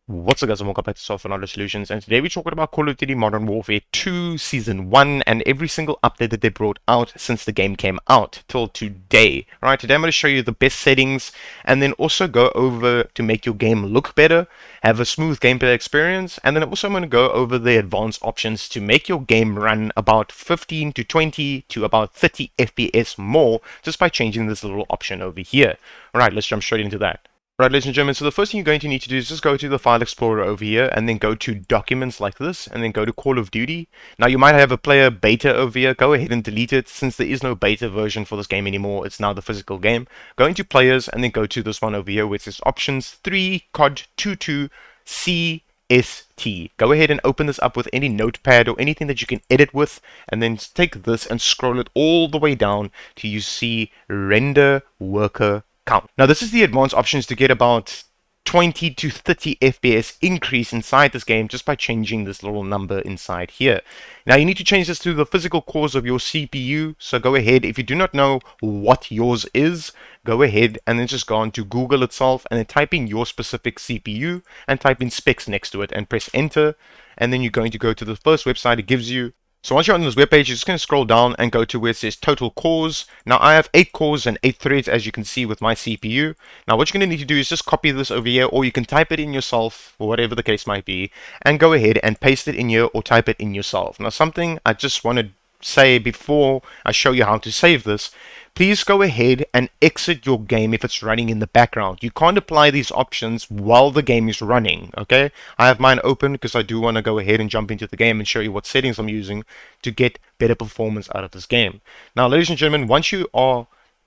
What's up guys, and welcome back to Software Knowledge Solutions, and today we're talking about Call of Duty Modern Warfare 2 Season 1 and every single update that they brought out since the game came out till today. Alright, today I'm going to show you the best settings and then also go over to make your game look better, have a smooth gameplay experience, and then also I'm going to go over the advanced options to make your game run about 15 to 20 to about 30 FPS more just by changing this little option over here. Alright, let's jump straight into that. Right, ladies and gentlemen, so the first thing you're going to need to do is just go to the File Explorer over here and then go to Documents like this and then go to Call of Duty. Now you might have a player beta over here. Go ahead and delete it since there is no beta version for this game anymore. It's now the physical game. Go into Players and then go to this one over here which is Options 3 COD 22 CST. Go ahead and open this up with any notepad or anything that you can edit with and then take this and scroll it all the way down till you see Renderworkercount. Now this is the advanced options to get about 20 to 30 FPS increase inside this game just by changing this little number inside here. Now you need to change this to the physical cores of your CPU, so go ahead, if you do not know what yours is, go ahead and then just go on to Google itself and then type in your specific CPU and type in specs next to it and press enter, and then you're going to go to the first website it gives you. So once you're on this webpage, you're just going to scroll down and go to where it says total cores. Now I have 8 cores and 8 threads as you can see with my CPU. Now what you're going to need to do is just copy this over here, or you can type it in yourself or whatever the case might be and go ahead and paste it in here or type it in yourself. Now something I just want to say before I show you how to save this, please go ahead and exit your game if it's running in the background. You can't apply these options while the game is running, okay? I have mine open because I do want to go ahead and jump into the game and show you what settings I'm using to get better performance out of this game. Now, ladies and gentlemen, once you are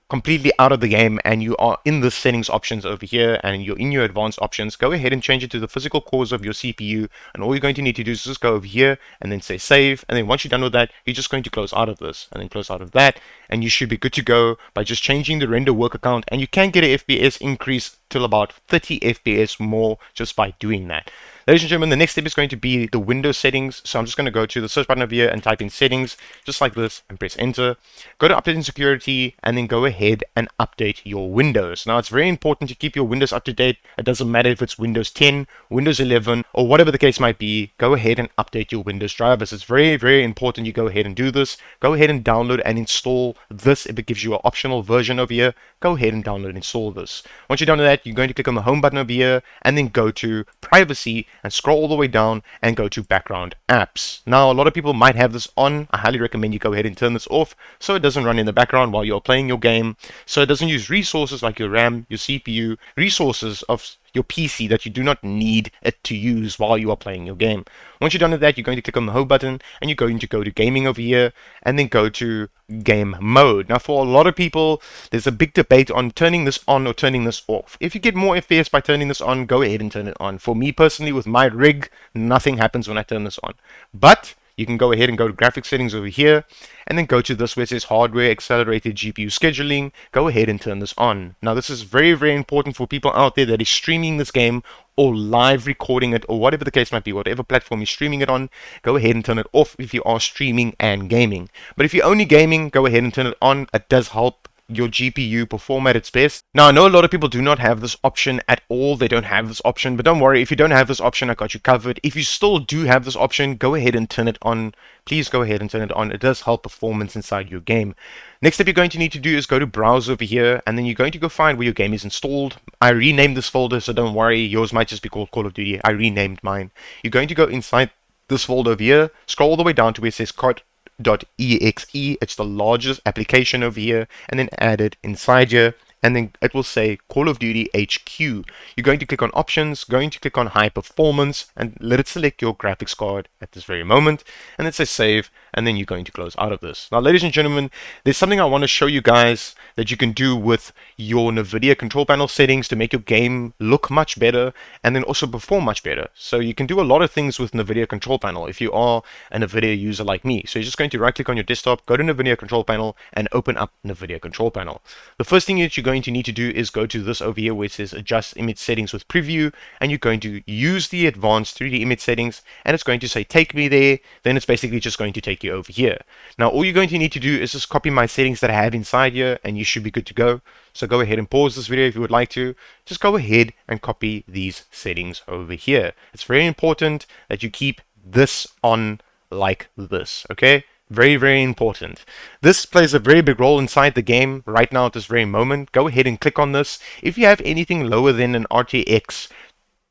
completely out of the game and you are in the settings options over here and you're in your advanced options, go ahead and change it to the physical cores of your CPU, and all you're going to need to do is just go over here and then say save, and then once you're done with that, you're just going to close out of this and then close out of that, and you should be good to go by just changing the render worker count, and you can get an FPS increase till about 30 FPS more just by doing that. Ladies and gentlemen, the next step is going to be the Windows settings. So I'm just going to go to the search button over here and type in settings, just like this, and press enter. Go to update and security, and then go ahead and update your Windows. Now it's very important to keep your Windows up to date. It doesn't matter if it's Windows 10, Windows 11, or whatever the case might be. Go ahead and update your Windows drivers. It's very, very important you go ahead and do this. Go ahead and download and install this. If it gives you an optional version over here, go ahead and download and install this. Once you're done with that, you're going to click on the home button over here and then go to privacy and scroll all the way down and go to background apps. Now a lot of people might have this on. I highly recommend you go ahead and turn this off so it doesn't run in the background while you're playing your game, so it doesn't use resources like your RAM, your CPU, resources of your PC that you do not need it to use while you are playing your game. Once you're done with that, you're going to click on the home button and you're going to go to gaming over here and then go to game mode. Now for a lot of people, there's a big debate on turning this on or turning this off. If you get more FPS by turning this on, go ahead and turn it on. For me personally, with my rig, nothing happens when I turn this on. But you can go ahead and go to graphics settings over here and then go to this where it says hardware accelerated GPU scheduling. Go ahead and turn this on. Now this is very, very important for people out there that is streaming this game or live recording it or whatever the case might be, whatever platform you're streaming it on. Go ahead and turn it off if you are streaming and gaming. But if you're only gaming, go ahead and turn it on. It does help your GPU perform at its best. Now I know a lot of people do not have this option at all. They don't have this option, but don't worry, if you don't have this option, I got you covered. If you still do have this option, go ahead and turn it on. Please go ahead and turn it on. It does help performance inside your game. Next step you're going to need to do is go to browse over here, and then you're going to go find where your game is installed. I renamed this folder, so don't worry, yours might just be called Call of Duty. I renamed mine. You're going to go inside this folder over here, scroll all the way down to where it says COD.exe. It's the largest application over here, and then add it inside here, and then it will say Call of Duty HQ. You're going to click on options, going to click on high performance, and let it select your graphics card at this very moment, and it says save, and then you're going to close out of this. Now ladies and gentlemen, there's something I want to show you guys that you can do with your Nvidia control panel settings to make your game look much better and then also perform much better. So you can do a lot of things with Nvidia control panel if you are a Nvidia user like me. So you're just going to right click on your desktop, go to Nvidia control panel and open up Nvidia control panel. The first thing that you're going to need to do is go to this over here where it says adjust image settings with preview, and you're going to use the advanced 3D image settings, and it's going to say take me there. Then it's basically just going to take you over here. Now all you're going to need to do is just copy my settings that I have inside here, and you should be good to go. So go ahead and pause this video if you would like to. Just go ahead and copy these settings over here. It's very important that you keep this on like this, okay? Very, very important. This plays a very big role inside the game right now at this very moment. Go ahead and click on this. If you have anything lower than an RTX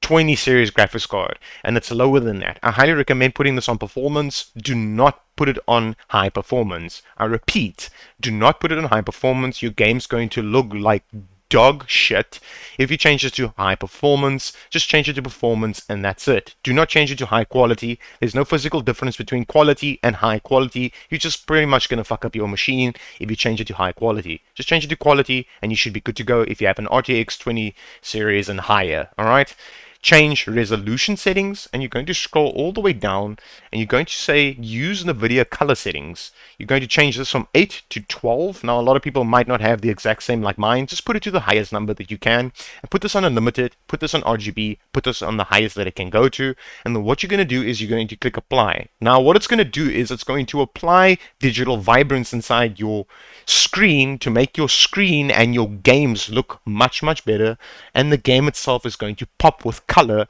20 series graphics card and it's lower than that, I highly recommend putting this on performance. Do not put it on high performance. I repeat, do not put it on high performance. Your game's going to look like dog shit. If you change it to high performance, just change it to performance and that's it. Do not change it to high quality. There's no physical difference between quality and high quality. You're just pretty much going to fuck up your machine if you change it to high quality. Just change it to quality and you should be good to go if you have an RTX 20 series and higher. Alright? Change resolution settings, and you're going to scroll all the way down and you're going to say use Nvidia color settings. You're going to change this from 8 to 12. Now a lot of people might not have the exact same like mine. Just put it to the highest number that you can and put this on unlimited, put this on RGB, put this on the highest that it can go to, and then what you're going to do is you're going to click apply. Now what it's going to do is it's going to apply digital vibrance inside your screen to make your screen and your games look much better, and the game itself is going to pop with color.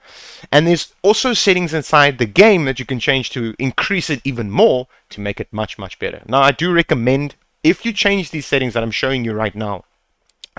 And there's also settings inside the game that you can change to increase it even more to make it much better. Now I do recommend, if you change these settings that I'm showing you right now,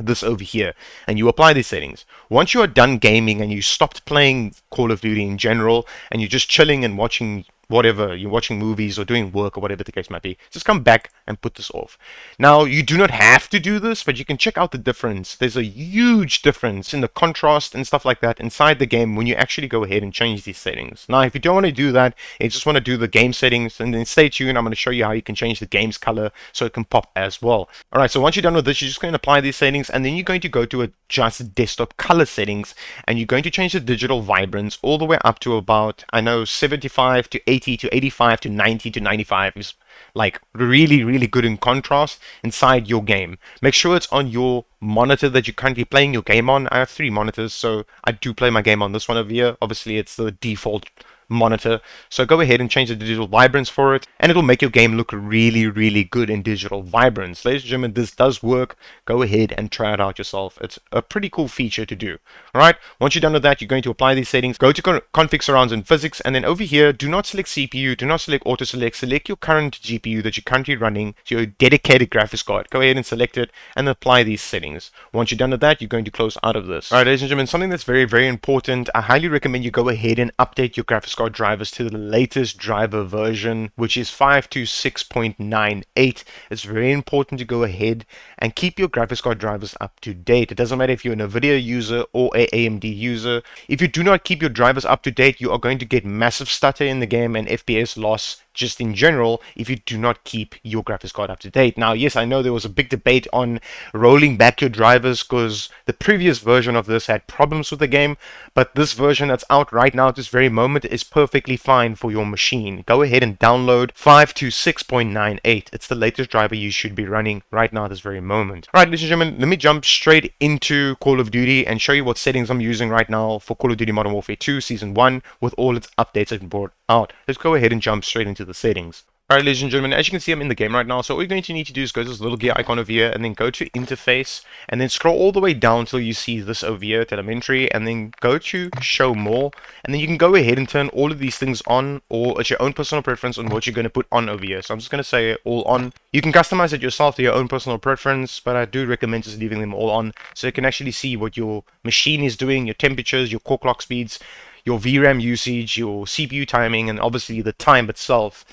this over here, and you apply these settings, once you are done gaming and you stopped playing Call of Duty in general and you're just chilling and watching whatever, you're watching movies or doing work or whatever the case might be, just come back and put this off. Now you do not have to do this, but you can check out the difference. There's a huge difference in the contrast and stuff like that inside the game when you actually go ahead and change these settings. Now if you don't want to do that, you just want to do the game settings, and then stay tuned. I'm going to show you how you can change the game's color so it can pop as well. Alright, so once you're done with this, you're just going to apply these settings, and then you're going to go to adjust desktop color settings, and you're going to change the digital vibrance all the way up to about, I know, 75 to 80 to 85 to 90 to 95 is like really good in contrast inside your game. Make sure it's on your monitor that you're currently playing your game on. I have 3 monitors, so I do play my game on this one over here. Obviously it's the default monitor, so go ahead and change the digital vibrance for it, and it'll make your game look really good in digital vibrance. Ladies and gentlemen, this does work. Go ahead and try it out yourself. It's a pretty cool feature to do. Alright, once you're done with that, you're going to apply these settings, go to config surrounds and physics, and then over here, do not select CPU, do not select auto select, select your current GPU that you're currently running, your dedicated graphics card. Go ahead and select it and apply these settings. Once you're done with that, you're going to close out of this. Alright, ladies and gentlemen, something that's very important, I highly recommend you go ahead and update your graphics card drivers to the latest driver version, which is 526.98. It's very important to go ahead and keep your graphics card drivers up to date. It doesn't matter if you're an Nvidia user or a AMD user. If you do not keep your drivers up to date, you are going to get massive stutter in the game and FPS loss just in general if you do not keep your graphics card up to date. Now, yes, I know there was a big debate on rolling back your drivers because the previous version of this had problems with the game, but this version that's out right now at this very moment is perfectly fine for your machine. Go ahead and download 526.98. It's the latest driver you should be running right now at this very moment. Alright, ladies and gentlemen, let me jump straight into Call of Duty and show you what settings I'm using right now for Call of Duty Modern Warfare 2 Season 1 with all its updates that have been brought out. Let's go ahead and jump straight into the settings. Alright, ladies and gentlemen, as you can see, I'm in the game right now, so all you're going to need to do is go to this little gear icon over here and then go to interface and then scroll all the way down till you see this over here, telemetry, and then go to show more, and then you can go ahead and turn all of these things on, or it's your own personal preference on what you're going to put on over here. So I'm just going to say all on. You can customize it yourself to your own personal preference, but I do recommend just leaving them all on so you can actually see what your machine is doing, your temperatures, your core clock speeds, your VRAM usage, your CPU timing, and obviously the time itself.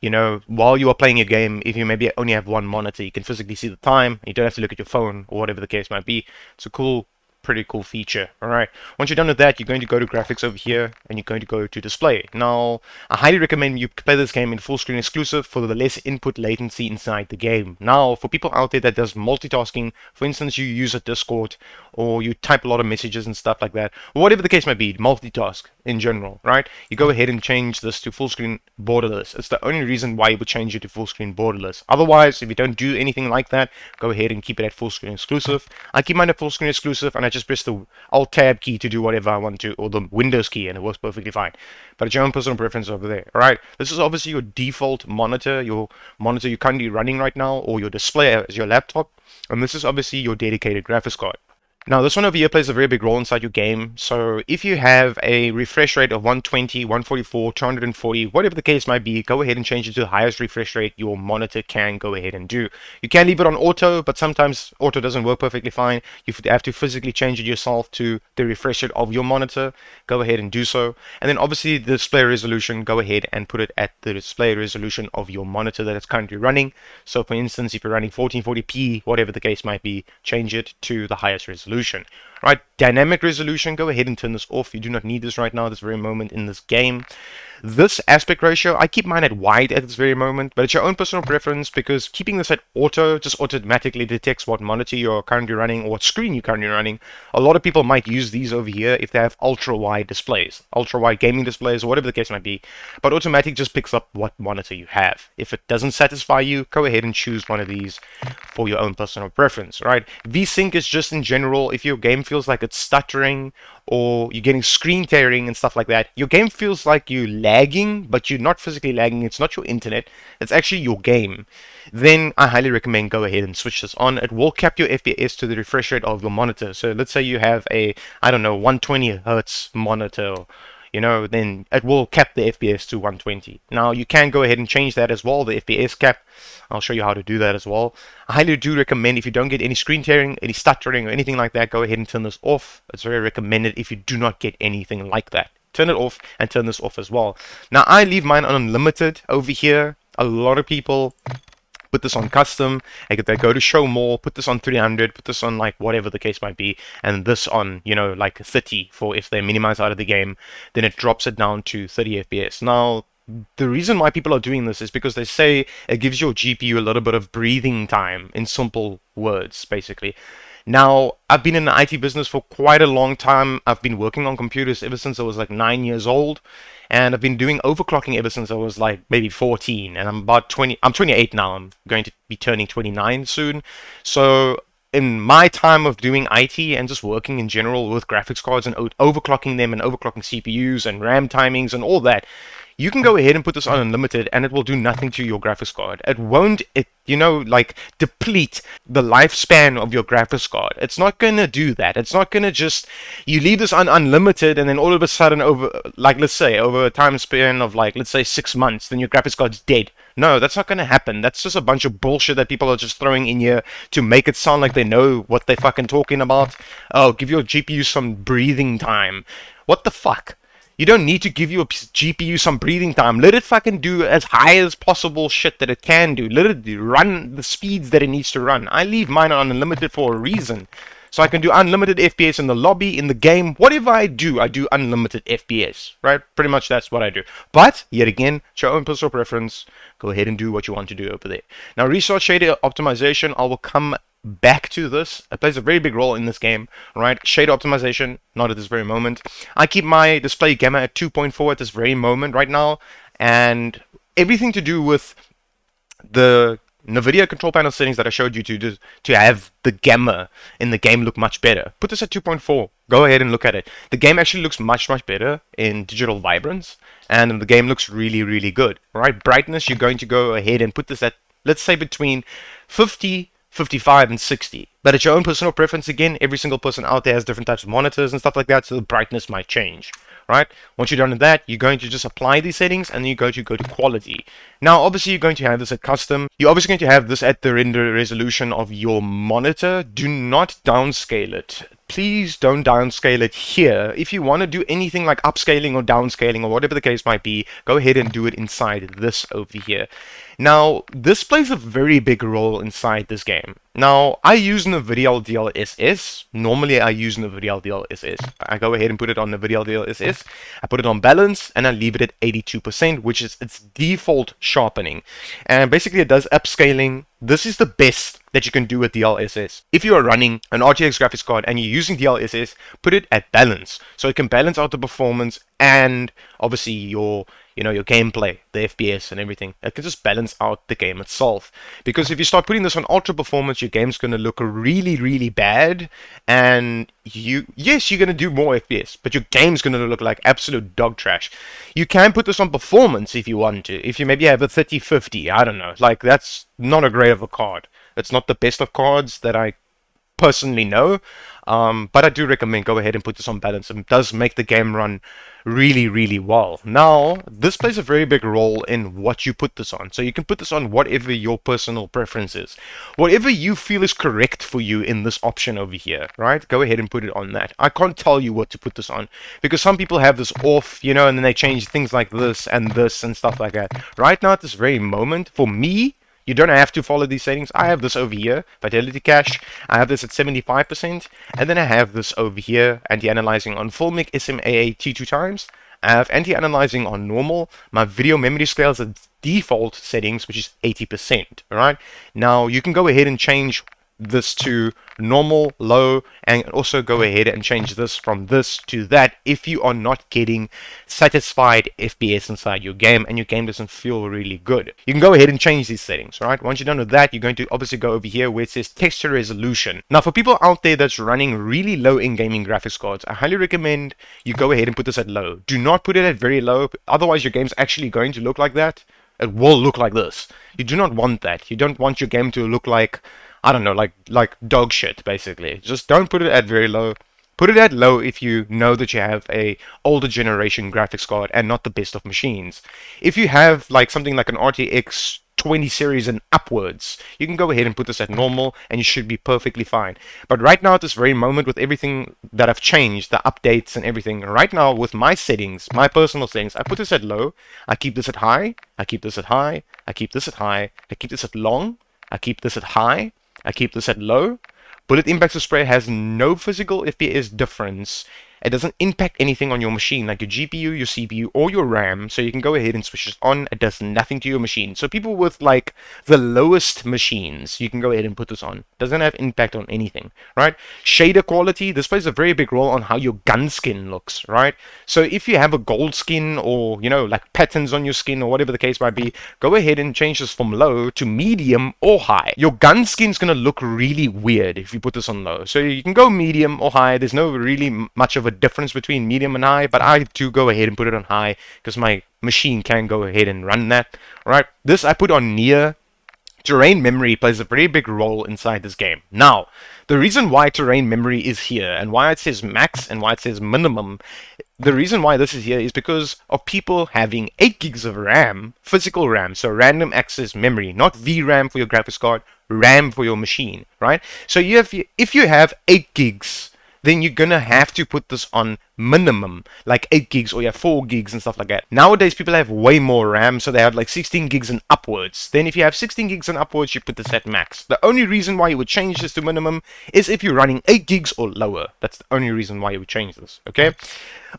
You know, while you are playing a game, if you maybe only have one monitor, you can physically see the time. You don't have to look at your phone or whatever the case might be. It's a pretty cool feature. Alright, once you're done with that, you're going to go to graphics over here and you're going to go to display. Now, I highly recommend you play this game in full screen exclusive for the less input latency inside the game. Now, for people out there that does multitasking, for instance, you use a Discord or you type a lot of messages and stuff like that, or whatever the case might be, multitask. in general, right? You go ahead and change this to full screen borderless. It's the only reason why you would change it to full screen borderless. Otherwise, if you don't do anything like that, go ahead and keep it at full screen exclusive. I keep mine at full screen exclusive, and I just press the Alt Tab key to do whatever I want to, or the Windows key, and it works perfectly fine. But it's your own personal preference over there. Alright, this is obviously your default monitor, your monitor you're currently running right now, or your display as your laptop. And this is obviously your dedicated graphics card. Now, this one over here plays a very big role inside your game. So if you have a refresh rate of 120, 144, 240, whatever the case might be, go ahead and change it to the highest refresh rate your monitor can go ahead and do. You can leave it on auto, but sometimes auto doesn't work perfectly fine. You have to physically change it yourself to the refresh rate of your monitor. Go ahead and do so. And then obviously the display resolution, go ahead and put it at the display resolution of your monitor that it's currently running. So for instance, if you're running 1440p, whatever the case might be, change it to the highest resolution. Right, dynamic resolution, go ahead and turn this off. You do not need this right now, this very moment in this game. This aspect ratio, I keep mine at wide at this very moment, but it's your own personal preference, because keeping this at auto just automatically detects what monitor you're currently running or what screen you're currently running. A lot of people might use these over here if they have ultra wide displays, ultra wide gaming displays, or whatever the case might be, but automatic just picks up what monitor you have. If it doesn't satisfy you, go ahead and choose one of these for your own personal preference, right? VSync is just in general, if your game feels like it's stuttering or you're getting screen tearing and stuff like that, your game feels like you're lagging, but you're not physically lagging, it's not your internet, it's actually your game, then I highly recommend go ahead and switch this on. It will cap your FPS to the refresh rate of your monitor. So let's say you have a, I don't know, 120 hertz monitor, then it will cap the FPS to 120. Now, you can go ahead and change that as well, the FPS cap. I'll show you how to do that as well. I highly do recommend, if you don't get any screen tearing, any stuttering, or anything like that, go ahead and turn this off. It's very recommended if you do not get anything like that. Turn it off and turn this off as well. Now, I leave mine on unlimited over here. A lot of people put this on custom, they go to show more, put this on 300, put this on like whatever the case might be, and this on, like 30 for if they minimize out of the game, then it drops it down to 30 FPS. Now, the reason why people are doing this is because they say it gives your GPU a little bit of breathing time, in simple words, basically. Now, I've been in the IT business for quite a long time. I've been working on computers ever since I was like 9 years old. And I've been doing overclocking ever since I was like maybe 14. And I'm about 20. I'm 28 now. I'm going to be turning 29 soon. So in my time of doing IT and just working in general with graphics cards and overclocking them and overclocking CPUs and RAM timings and all that, you can go ahead and put this on unlimited and it will do nothing to your graphics card. It won't, like deplete the lifespan of your graphics card. It's not going to do that. It's not going to just, you leave this on unlimited and then all of a sudden over, like let's say, over a time span of like, let's say 6 months, then your graphics card's dead. No, that's not going to happen. That's just a bunch of bullshit that people are just throwing in here to make it sound like they know what they're fucking talking about. Oh, give your GPU some breathing time. What the fuck? You don't need to give your GPU some breathing time. Let it fucking do as high as possible shit that it can do. Let it run the speeds that it needs to run. I leave mine on unlimited for a reason. So I can do unlimited FPS in the lobby, in the game. Whatever I do unlimited FPS. Right? Pretty much that's what I do. But, yet again, it's your own personal preference. Go ahead and do what you want to do over there. Now, resource shader optimization, I will come back to this. It plays a very big role in this game, right? Shader optimization, not at this very moment. I keep my display gamma at 2.4 at this very moment right now, and everything to do with the Nvidia control panel settings that I showed you to have the gamma in the game look much better. Put this at 2.4. Go ahead and look at it. The game actually looks much better in digital vibrance, and the game looks really good. Right? Brightness, you're going to go ahead and put this at, let's say, between 50, 55 and 60. But it's your own personal preference again. Every single person out there has different types of monitors and stuff like that, so the brightness might change. Right? Once you're done with that, you're going to just apply these settings and then you're going to go to quality. Now, obviously, you're going to have this at custom. You're obviously going to have this at the render resolution of your monitor. Do not downscale it. Please don't downscale it here. If you want to do anything like upscaling or downscaling or whatever the case might be, go ahead and do it inside this over here. Now, this plays a very big role inside this game. Now, I use Nvidia DLSS. Normally, I use Nvidia DLSS. I go ahead and put it on Nvidia DLSS. I put it on balance, and I leave it at 82%, which is its default sharpening. And basically, it does upscaling. This is the best that you can do with DLSS. If you are running an RTX graphics card and you're using DLSS, put it at balance, so it can balance out the performance and obviously your your gameplay, the FPS and everything. It can just balance out the game itself. Because if you start putting this on ultra performance, your game's going to look really, really bad. And yes, you're going to do more FPS, but your game's going to look like absolute dog trash. You can put this on performance if you want to. If you maybe have a 3050, I don't know. Like, that's not a great of a card. It's not the best of cards that I personally know, but I do recommend go ahead and put this on balance. It does make the game run really, really well. Now, this plays a very big role in what you put this on. So you can put this on whatever your personal preference is. Whatever you feel is correct for you in this option over here, right? Go ahead and put it on that. I can't tell you what to put this on because some people have this off, and then they change things like this and stuff like that. Right now, at this very moment, for me, you don't have to follow these settings. I have this over here, Fidelity Cache. I have this at 75%. And then I have this over here, anti-analyzing on full mic SMAA T2 times. I have anti-analyzing on normal. My video memory scale is at default settings, which is 80%. Alright? Now, you can go ahead and change this to normal, low, and also go ahead and change this from this to that if you are not getting satisfied FPS inside your game and your game doesn't feel really good. You can go ahead and change these settings, right? Once you're done with that, you're going to obviously go over here where it says texture resolution. Now, for people out there that's running really low in gaming graphics cards, I highly recommend you go ahead and put this at low. Do not put it at very low, otherwise your game's actually going to look like that. It will look like this. You do not want that. You don't want your game to look like, I don't know, like dog shit, basically. Just don't put it at very low. Put it at low if you know that you have a older generation graphics card and not the best of machines. If you have like something like an RTX 20 series and upwards, you can go ahead and put this at normal and you should be perfectly fine. But right now at this very moment, with everything that I've changed, the updates and everything, right now with my settings, my personal settings, I put this at low, I keep this at high, I keep this at high, I keep this at high, I keep this at long, I keep this at high, I keep this at low. Bullet impact spray has no physical FPS difference. It doesn't impact anything on your machine, like your GPU, your CPU, or your RAM, so you can go ahead and switch it on. It does nothing to your machine. So people with like the lowest machines, you can go ahead and put this on. Doesn't have impact on anything, right? Shader quality, this plays a very big role on how your gun skin looks, right? So if you have a gold skin or, like patterns on your skin or whatever the case might be, go ahead and change this from low to medium or high. Your gun skin's gonna look really weird if you put this on low. So you can go medium or high. There's no really much of a difference between medium and high, but I do go ahead and put it on high because my machine can go ahead and run that. Right, this I put on near. Terrain memory plays a very big role inside this game. Now, the reason why terrain memory is here and why it says max and why it says minimum, the reason why this is here is because of people having 8 gigs of RAM, physical RAM, so random access memory, not VRAM for your graphics card, RAM for your machine, right? So if you have 8 gigs, then you're gonna have to put this on minimum, like 8 gigs or you have 4 gigs and stuff like that. Nowadays, people have way more RAM, so they have like 16 gigs and upwards. Then if you have 16 gigs and upwards, you put this at max. The only reason why you would change this to minimum is if you're running 8 gigs or lower. That's the only reason why you would change this, okay?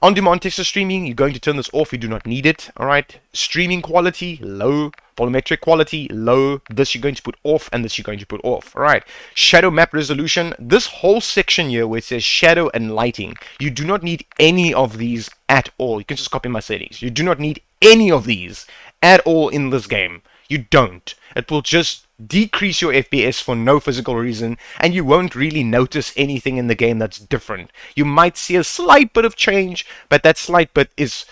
On-demand texture streaming, you're going to turn this off. You do not need it, alright? Streaming quality, low. Volumetric quality, low. This you're going to put off, and this you're going to put off. Alright. Shadow map resolution. This whole section here where it says shadow and lighting, you do not need any of these at all. You can just copy my settings. You do not need any of these at all in this game. You don't. It will just decrease your FPS for no physical reason, and you won't really notice anything in the game that's different. You might see a slight bit of change, but that slight bit is...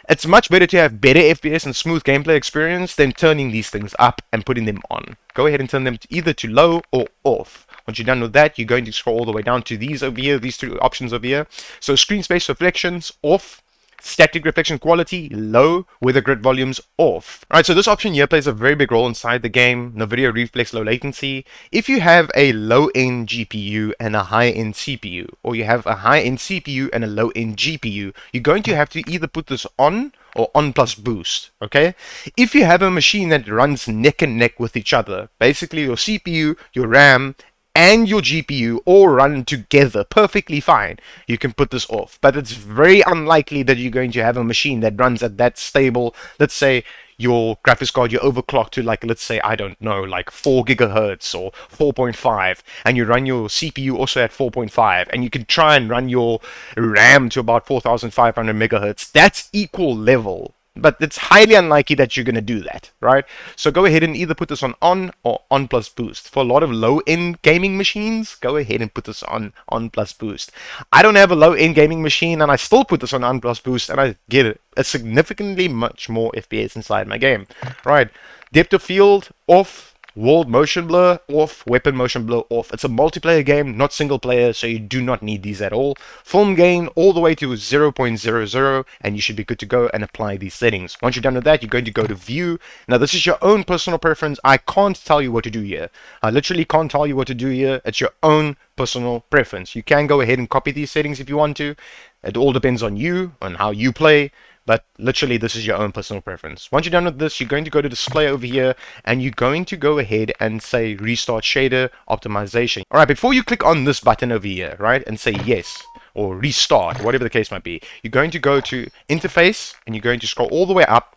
It's much better to have better FPS and smooth gameplay experience than turning these things up and putting them on. Go ahead and turn them either to low or off. Once you're done with that, you're going to scroll all the way down to these over here, these 3 options over here. So screen space reflections, off. Static reflection quality, low, with the grid volumes off. Alright, so this option here plays a very big role inside the game. Nvidia reflex low latency. If you have a low-end GPU and a high-end CPU, or you have a high-end CPU and a low-end GPU, you're going to have to either put this on or on plus boost, okay? If you have a machine that runs neck and neck with each other, basically your CPU, your RAM, and your GPU all run together perfectly fine, you can put this off. But it's very unlikely that you're going to have a machine that runs at that stable. Let's say your graphics card, you overclock to, like, let's say, I don't know, like 4 gigahertz or 4.5, and you run your CPU also at 4.5, and you can try and run your RAM to about 4500 megahertz. That's equal level. But it's highly unlikely that you're going to do that, right? So go ahead and either put this on or on plus boost. For a lot of low-end gaming machines, go ahead and put this on plus boost. I don't have a low-end gaming machine, and I still put this on plus boost, and I get a significantly much more FPS inside my game, right? Depth of field off. World motion blur off, weapon motion blur off. It's a multiplayer game, not single player, so you do not need these at all. Film gain all the way to 0.00, and you should be good to go and apply these settings. Once you're done with that, you're going to go to view. Now this is your own personal preference. I can't tell you what to do here. I literally can't tell you what to do here. It's your own personal preference. You can go ahead and copy these settings if you want to. It all depends on you, on how you play. But literally, this is your own personal preference. Once you're done with this, you're going to go to display over here, and you're going to go ahead and say restart shader optimization. All right, before you click on this button over here, right, and say yes, or restart, whatever the case might be, you're going to go to interface, and you're going to scroll all the way up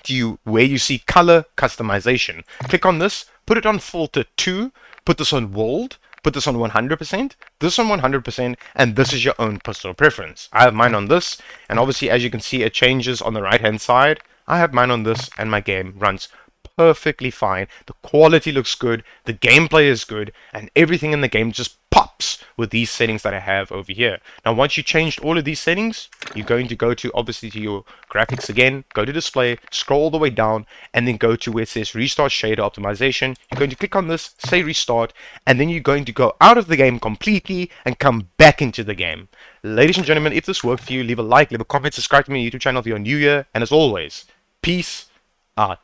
to where you see color customization. Click on this, put it on filter 2, put this on world, put this on 100%, this on 100%, and this is your own personal preference. I have mine on this, and obviously as you can see it changes on the right hand side. I have mine on this, and my game runs perfectly fine. The quality looks good, the gameplay is good, and everything in the game just pops with these settings that I have over here. Now once you changed all of these settings, you're going to go to obviously to your graphics again, go to display, scroll all the way down, and then go to where it says restart shader optimization. You're going to click on this, say restart, and then you're going to go out of the game completely and come back into the game. Ladies and gentlemen, if this worked for you, leave a like, leave a comment, subscribe to my YouTube channel if you're new here, and as always, peace out.